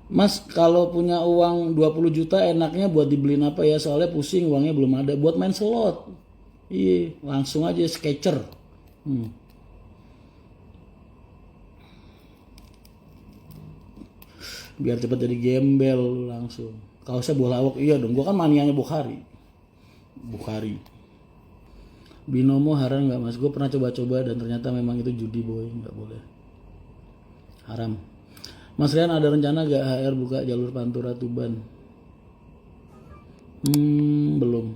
Mas kalau punya uang 20 juta enaknya buat dibeliin apa ya? Soalnya pusing uangnya belum ada. Buat main slot. Iya, langsung aja Sketcher. Hmm. Biar cepat jadi gembel langsung. Kaosnya bola awak, iya dong. Gua kan manianya Bukhari. Bukhari. Binomo haram nggak mas? Gue pernah coba-coba dan ternyata memang itu judi boy, nggak boleh. Haram. Mas Rian ada rencana gak HR buka jalur Pantura Tuban? Belum.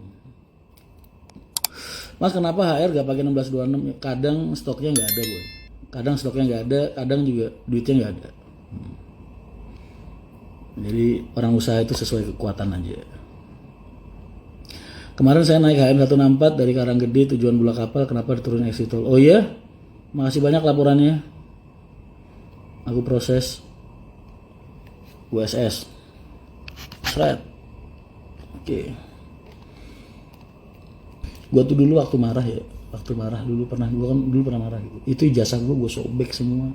Mas kenapa HR gak pakai 1626? Kadang stoknya nggak ada boy. Kadang stoknya nggak ada, kadang juga duitnya nggak ada. Jadi orang usaha itu sesuai kekuatan aja. Kemarin saya naik HM 164 dari Karanggede tujuan Bulak Kapal, kenapa diturunin exit tol? Oh iya, makasih banyak laporannya. Aku proses USS. Seret. Oke. Gua tuh dulu waktu marah ya, dulu pernah marah gitu. Itu ijazah gue sobek semua.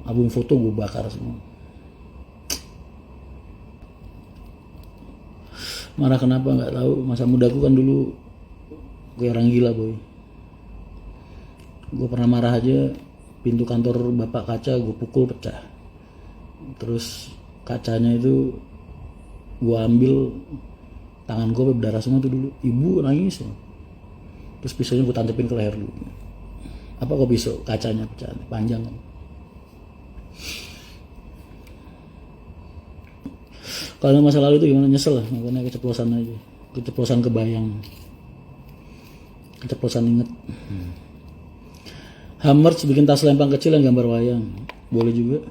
Album foto gue bakar semua. Marah kenapa nggak tahu. Masa mudaku kan dulu kayak orang gila boy. Gue pernah marah aja, pintu kantor bapak kaca gue pukul pecah. Terus kacanya itu gue ambil, tangan gue berdarah semua tuh dulu. Ibu nangis ya. Terus pisaunya gue tancapin ke leher dulu. Apa kok pisau? Kacanya pecah, panjang kan. Kalau masa lalu itu gimana? Nyesel lah, makanya keceplosan aja. Keceplosan kebayang. Keceplosan inget. Hammers bikin tas lempang kecil yang gambar wayang. Boleh juga.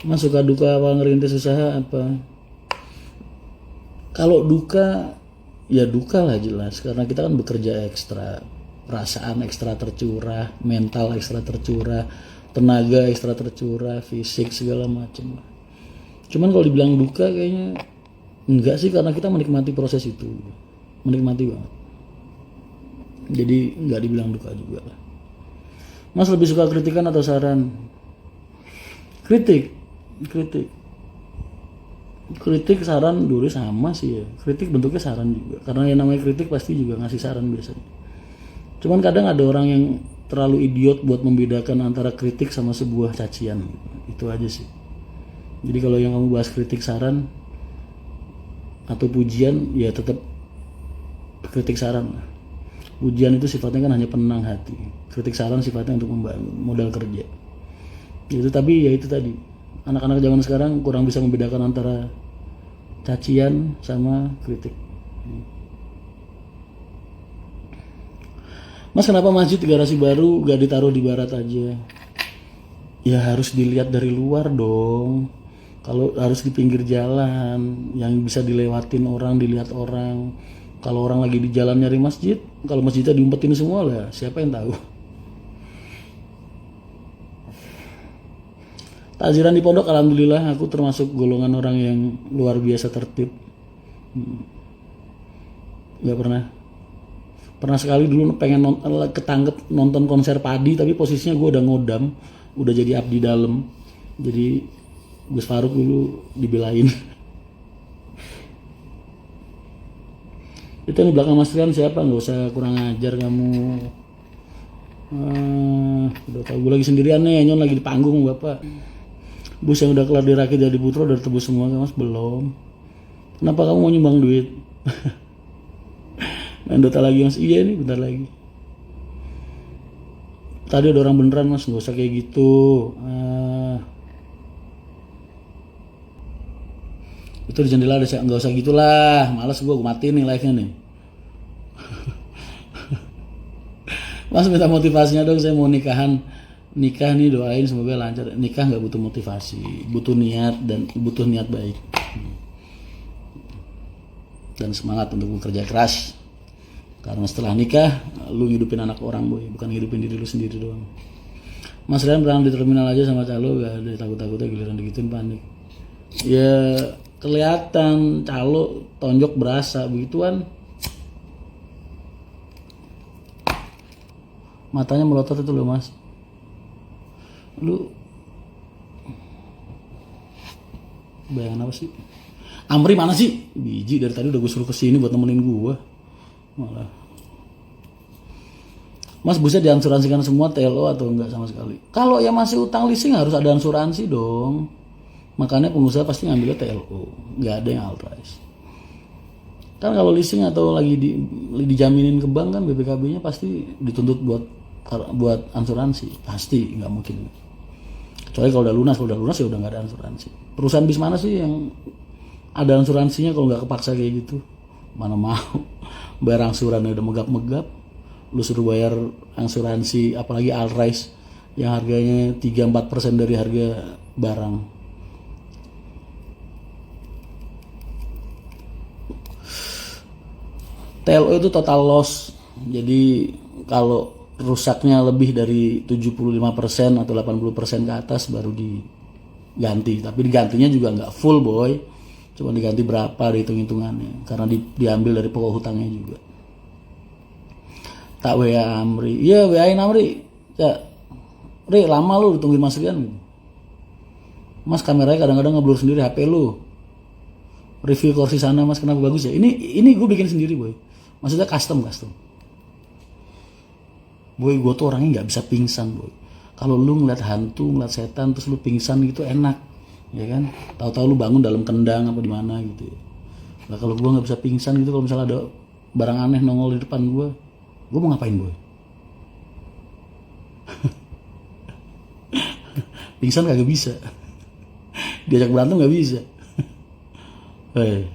Mas suka duka awal ngerintis usaha apa? Kalau duka, ya duka lah jelas. Karena kita kan bekerja ekstra. Perasaan ekstra tercurah, mental ekstra tercurah, tenaga ekstra tercurah, fisik segala macam. Cuman kalau dibilang duka kayaknya enggak sih, karena kita menikmati proses itu, menikmati banget. Jadi nggak dibilang duka juga lah. Mas lebih suka kritikan atau saran? Kritik, kritik, kritik saran dulu sama sih ya. Kritik bentuknya saran juga, karena yang namanya kritik pasti juga ngasih saran biasanya. Cuman kadang ada orang yang terlalu idiot buat membedakan antara kritik sama sebuah cacian. Itu aja sih. Jadi kalau yang kamu bahas kritik saran atau pujian, ya tetap kritik saran lah. Pujian itu sifatnya kan hanya penenang hati. Kritik saran sifatnya untuk membangun modal kerja. Itu tapi ya itu tadi. Anak-anak zaman sekarang kurang bisa membedakan antara cacian sama kritik. Mas kenapa masjid garasi baru gak ditaruh di barat aja? Ya harus dilihat dari luar dong. Kalau harus di pinggir jalan yang bisa dilewatin orang, dilihat orang. Kalau orang lagi di jalan nyari masjid, kalau masjidnya diumpetin semua lah, siapa yang tahu? Takziran di pondok, alhamdulillah aku termasuk golongan orang yang luar biasa tertib. Gak pernah sekali dulu pengen ketangkep nonton konser Padi, tapi posisinya gue udah ngodam, udah jadi abdi dalam. Jadi Gus Faruk dulu dibelain. Itu yang di belakang Mas Rian siapa? Nggak usah kurang ajar kamu. Udah tau gue lagi sendirian nih, Nyon lagi di panggung bapak. Bus yang udah kelar dirakit dari Putro udah tebus semua kan Mas? Belum. Kenapa kamu mau nyumbang duit? Main Dota lagi Mas? Iya nih bentar lagi. Tadi ada orang beneran Mas, nggak usah kayak gitu. Itu di jendela ada, nggak usah gitulah, males gue matiin nih live nya nih. Mas minta motivasinya dong, saya mau nikah nih, doain semoga lancar. Nikah nggak butuh motivasi, butuh niat dan butuh niat baik dan semangat untuk bekerja keras. Karena setelah nikah lu ngidupin anak orang boy, bukan ngidupin diri lu sendiri doang. Mas Rian berangkat di terminal aja sama calo, gak ada takut-takutnya, giliran digituin panik. Ya kelihatan calo tonjok berasa begituan, matanya melotot itu loh Mas. Lu bayangan apa sih? Amri mana sih? Biji dari tadi udah gue suruh kesini buat nemenin gue. Malah. Mas bisa diansuransikan semua TLO atau enggak sama sekali? Kalau ya masih utang leasing harus ada asuransi dong. Makanya pengusaha pasti ngambilnya TLO, nggak ada yang outright. Kan kalau leasing atau lagi dijaminin ke bank kan BPKB-nya pasti dituntut buat asuransi, pasti nggak mungkin. Kecuali kalau udah lunas ya udah nggak ada asuransi. Perusahaan bis mana sih yang ada asuransinya kalau nggak kepaksa kayak gitu? Mana mau bayar angsuran udah megap-megap, lu suruh bayar asuransi apalagi outright yang harganya 3-4% dari harga barang. TLO itu total loss. Jadi kalau rusaknya lebih dari 75% atau 80% ke atas baru diganti. Tapi digantinya juga nggak full boy. Cuma diganti berapa dihitung-hitungannya. Karena diambil dari pokok hutangnya juga. Tak WA Amri. Iya WA-in Amri. Ya, Ri lama lu ditungguin Mas Rian. Mas kameranya kadang-kadang ngeblur sendiri HP lu. Review kursi sana Mas kenapa bagus ya? Ini gue bikin sendiri boy. Maksudnya custom. Boy gue tuh orangnya nggak bisa pingsan boy. Kalau lu ngeliat hantu, ngeliat setan terus lu pingsan gitu enak, ya kan? Tahu-tahu lu bangun dalam kendang apa di mana gitu. Nah kalau gue nggak bisa pingsan gitu, kalau misalnya ada barang aneh nongol di depan gue mau ngapain boy? Pingsan kagak bisa. Diajak berantem nggak bisa. Hey.